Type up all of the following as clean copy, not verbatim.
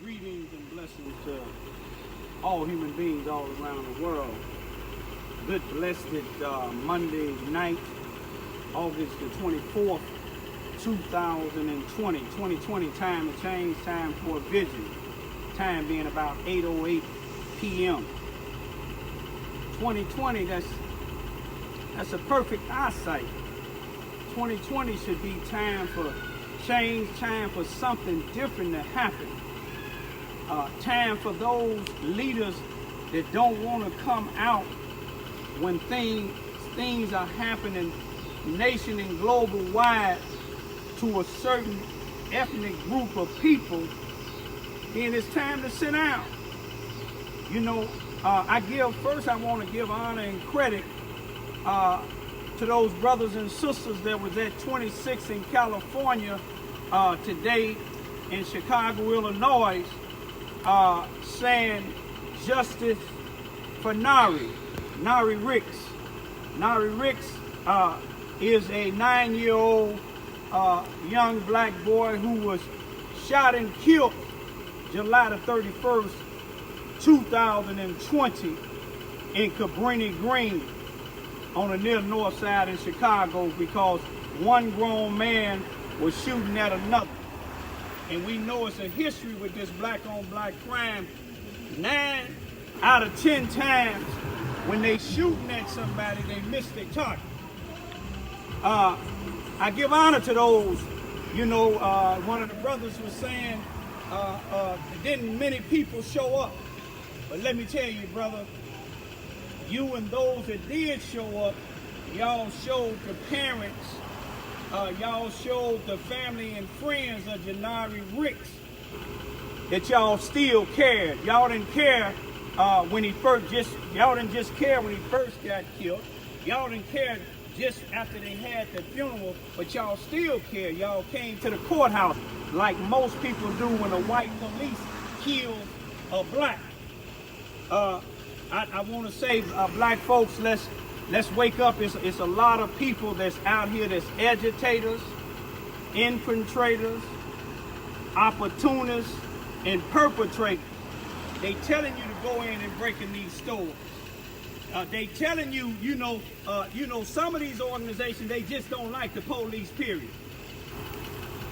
Greetings and blessings to all human beings all around the world. Good blessed Monday night, August the 24th, 2020. 2020 time to change, time for a vision. Time being about 8:08 p.m. 2020, that's a perfect eyesight. 2020 should be time for change, time for something different to happen. Time for those leaders that don't want to come out when things are happening nation and global wide to a certain ethnic group of people, then it's time to sit down. You know, I want to give honor and credit to those brothers and sisters that was at 26 in California today in Chicago, Illinois, saying justice for Nari Ricks. Nari Ricks is a 9-year-old young black boy who was shot and killed July the 31st, 2020 in Cabrini Green on the near north side in Chicago because one grown man was shooting at another. And we know it's a history with this black-on-black crime. 9 out of 10 times when they shooting at somebody, they miss their target. I give honor to those. You know, one of the brothers was saying, didn't many people show up? But let me tell you, brother, you and those that did show up, y'all showed the parents, y'all showed the family and friends of Janari Ricks that y'all still cared. Y'all didn't care when he first y'all didn't just care when he first got killed. Y'all didn't care just after they had the funeral, but y'all still care. Y'all came to the courthouse like most people do when a white police kills a black. I want to say, black folks, let's wake up. It's a lot of people that's out here that's agitators, infiltrators, opportunists, and perpetrators. They telling you to go in and break in these stores. They telling you, you know, some of these organizations, they just don't like the police, period.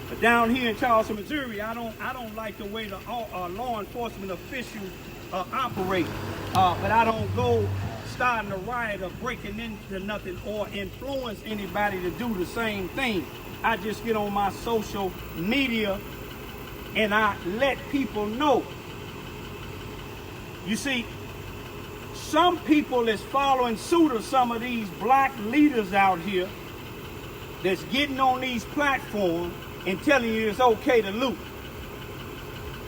But down here in Charleston, Missouri, I don't like the way the law enforcement officials operate. But I don't go starting a riot or breaking into nothing or influence anybody to do the same thing. I just get on my social media and I let people know. You see, some people is following suit of some of these black leaders out here that's getting on these platforms and telling you it's okay to loot.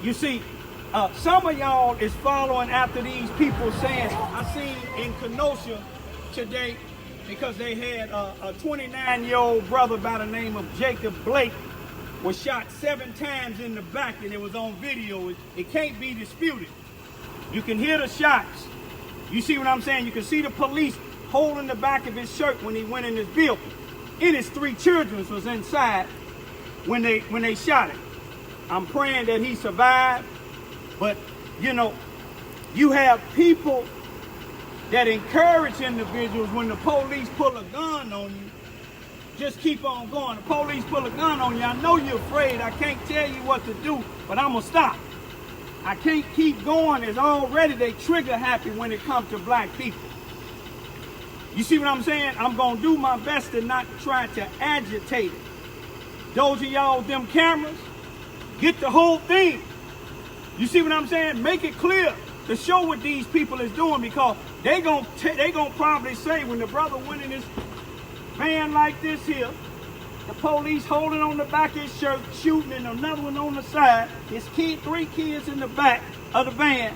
You see, some of y'all is following after these people saying, I seen in Kenosha today, because they had a 29-year-old brother by the name of Jacob Blake was shot 7 times in the back, and it was on video. It can't be disputed. You can hear the shots. You see what I'm saying? You can see the police holding the back of his shirt when he went in his vehicle. And his 3 children was inside when they shot him. I'm praying that he survived. But, you know, you have people that encourage individuals when the police pull a gun on you, just keep on going. The police pull a gun on you. I know you're afraid. I can't tell you what to do, but I'm going to stop. I can't keep going. It's already they trigger happy when it comes to black people. You see what I'm saying? I'm going to do my best to not try to agitate it. Those of y'all with them cameras, get the whole thing. You see what I'm saying? Make it clear to show what these people is doing, because they gonna probably say when the brother went in his van like this here, the police holding on the back of his shirt, shooting, and another one on the side. His 3 kids in the back of the van.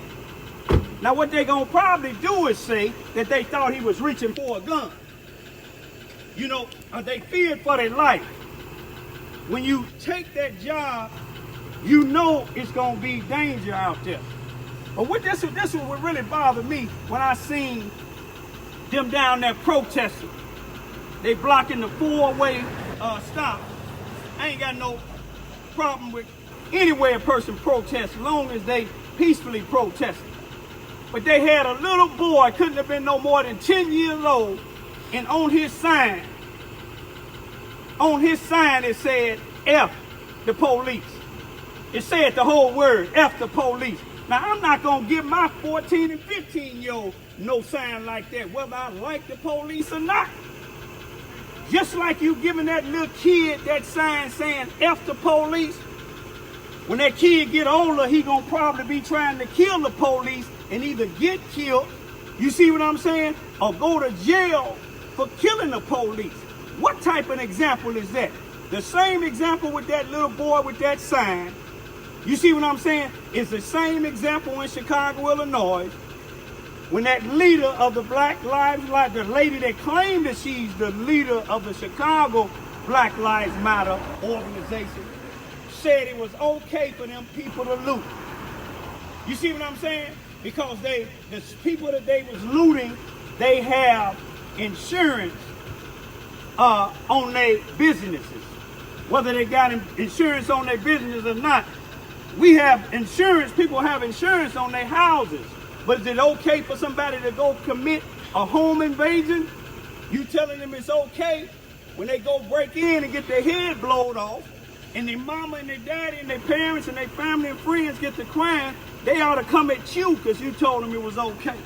Now what they gonna probably do is say that they thought he was reaching for a gun. You know, they feared for their life. When you take that job, you know it's gonna be danger out there. But this what really bothered me when I seen them down there protesting. They blocking the 4-way stop. I ain't got no problem with anywhere a person protests, as long as they peacefully protest. But they had a little boy, couldn't have been no more than 10 years old, and on his sign it said, F the police. It said the whole word, F the police. Now, I'm not going to give my 14 and 15-year-old no sign like that, whether I like the police or not. Just like you giving that little kid that sign saying F the police, when that kid get older, he going to probably be trying to kill the police and either get killed, you see what I'm saying, or go to jail for killing the police. What type of example is that? The same example with that little boy with that sign, you see what I'm saying, is the same example in Chicago, Illinois, when that leader of the Black Lives Matter, the lady that claimed that she's the leader of the Chicago Black Lives Matter organization, said it was okay for them people to loot. You see what I'm saying? Because the people that they was looting, they have insurance on their businesses. Whether they got insurance on their businesses or not, we have insurance, people have insurance on their houses. But is it okay for somebody to go commit a home invasion? You telling them it's okay when they go break in and get their head blowed off, and their mama and their daddy and their parents and their family and friends get to crying, they ought to come at you because you told them it was okay.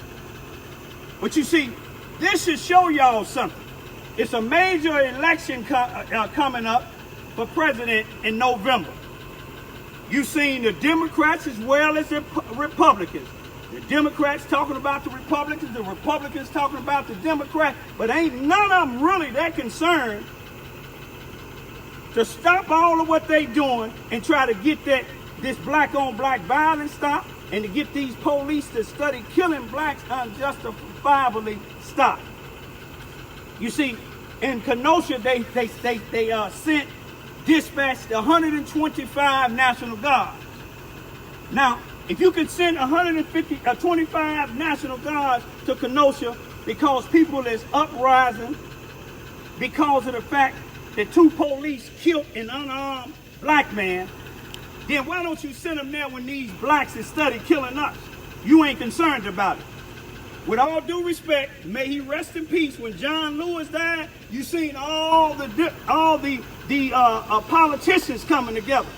But you see, this should show y'all something. It's a major election coming up for president in November. You've seen the Democrats as well as the Republicans. The Democrats talking about the Republicans talking about the Democrats, but ain't none of them really that concerned to stop all of what they doing and try to get this black on black violence stopped, and to get these police that study killing blacks unjustifiably stopped. You see, in Kenosha, they sent, dispatched 125 National Guards. Now, if you can send 25 National Guards to Kenosha because people is uprising because of the fact that 2 police killed an unarmed black man, then why don't you send them there when these blacks is study killing us? You ain't concerned about it. With all due respect, may he rest in peace. When John Lewis died, you seen all the politicians coming together.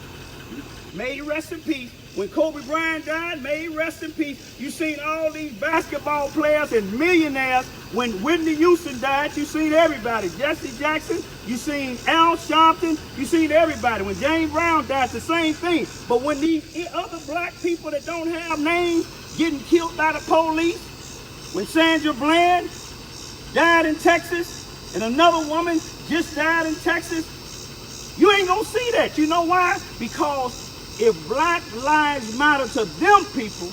May he rest in peace. When Kobe Bryant died, may he rest in peace. You seen all these basketball players and millionaires. When Whitney Houston died, you seen everybody. Jesse Jackson, you seen Al Sharpton, you seen everybody. When James Brown died, the same thing. But when these other black people that don't have names getting killed by the police, when Sandra Bland died in Texas and another woman just died in Texas, you ain't gonna see that. You know why? Because if Black Lives Matter to them people,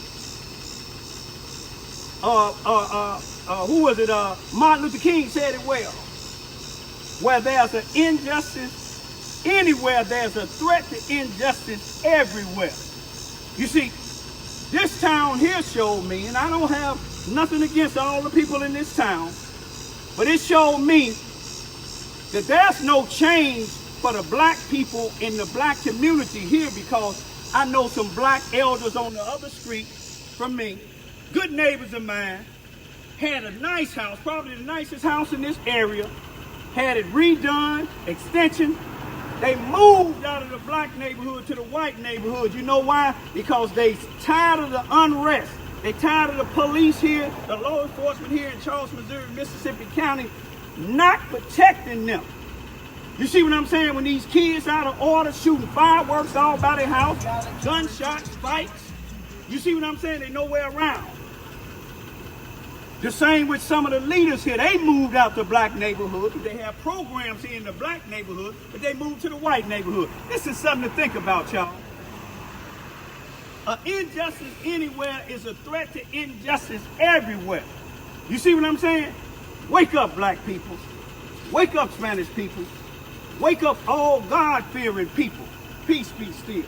who was it? Martin Luther King said it well. Where there's an injustice anywhere, there's a threat to injustice everywhere. You see, this town here showed me, and I don't have nothing against all the people in this town, but it showed me that there's no change for the black people in the black community here, because I know some black elders on the other street from me, good neighbors of mine, had a nice house, probably the nicest house in this area, had it redone, extension. They moved out of the black neighborhood to the white neighborhood. You know why? Because they tired of the unrest. They tired of the police here, the law enforcement here in Charles, Missouri, Mississippi County, not protecting them. You see what I'm saying? When these kids out of order shooting fireworks all by their house, gunshots, fights, you see what I'm saying? They nowhere around. The same with some of the leaders here. They moved out to black neighborhoods. They have programs here in the black neighborhood, but they moved to the white neighborhood. This is something to think about, y'all. Injustice anywhere is a threat to injustice everywhere. You see what I'm saying? Wake up, black people. Wake up, Spanish people. Wake up, all God-fearing people. Peace be still.